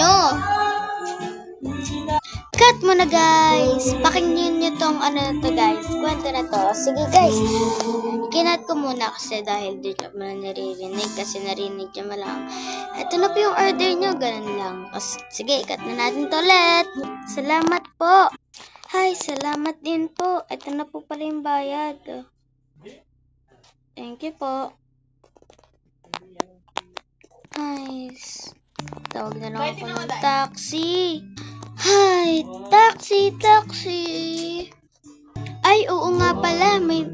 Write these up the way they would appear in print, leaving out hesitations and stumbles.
nyo. Cut mo na guys. Pakinggan nyo tong ano na to guys. Kwento na to. Sige guys. Kinat ko muna kasi dahil di nyo man naririnig. Kasi narinig nyo malang. Ito na po yung order nyo. Ganun lang. Sige, cut na natin to ulit. Salamat po. Hi, salamat din po. Ito na po pala yung bayad. Thank you po. Nice. Tawag na lang ako ng taxi. Hi, taxi. Ay, oo nga pala. May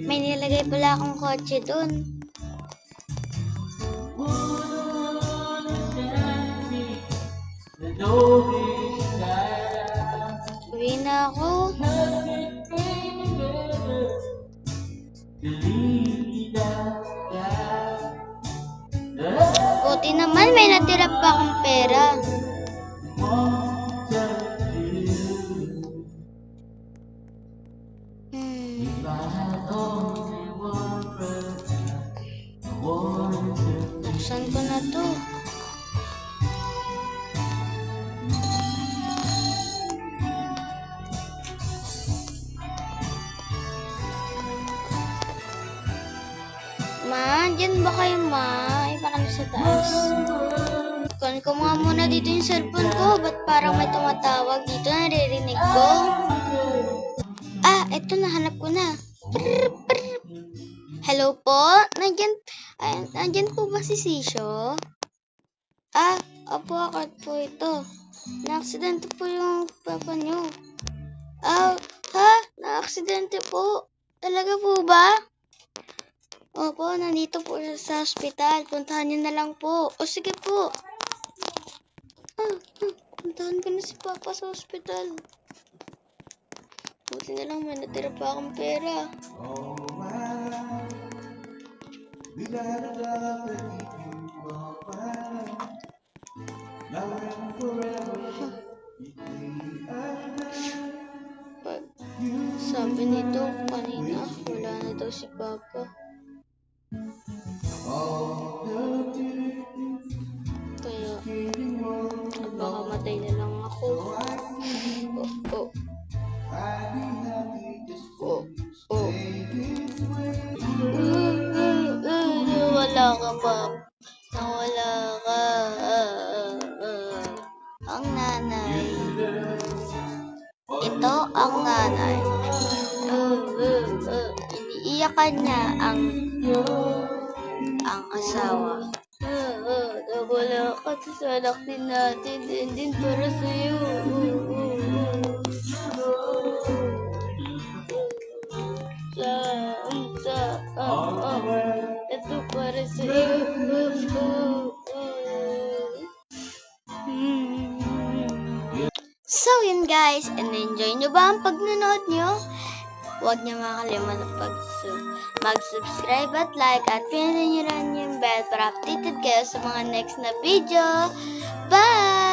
nilagay pala akong kotse dun. Uwi na ako. Buti naman may natira pa akong pera. Buksan ko na to. Ma, dyan ba kayo ma? Iba kami sa taas. Kunin ko nga muna dito yung cellphone ko. Ba't parang may tumatawag dito? Naririnig ko. Ah, eto nahanap ko na. Hello po? Nandyan po ba si Sisyo? Ah, opo ako po ito. Na-aksidente po yung papa nyo. Ah, ha? Na-aksidente po? Talaga po ba? Opo, nandito po siya sa ospital. Puntahan niyo na lang po. O sige po. Puntahan ko na si Papa sa ospital. Buti na lang may natira pa akong pera. Sabi nito kanina, wala na daw si Papa. Kaya, baka matay na lang ako. Nawala ka, Pap. Nawala ka. Ang nanay. Ito ang nanay. Iniiyakan niya ang asawa. Nawala ka sa anak din natin. Din para sa'yo. Ito para sa'yo. So yun guys, and-enjoy nyo ba ang pagnanood nyo? Huwag niyo makalimutan mag-subscribe at like at pindutin nyo rin yung bell para updated kayo sa mga next na video. Bye!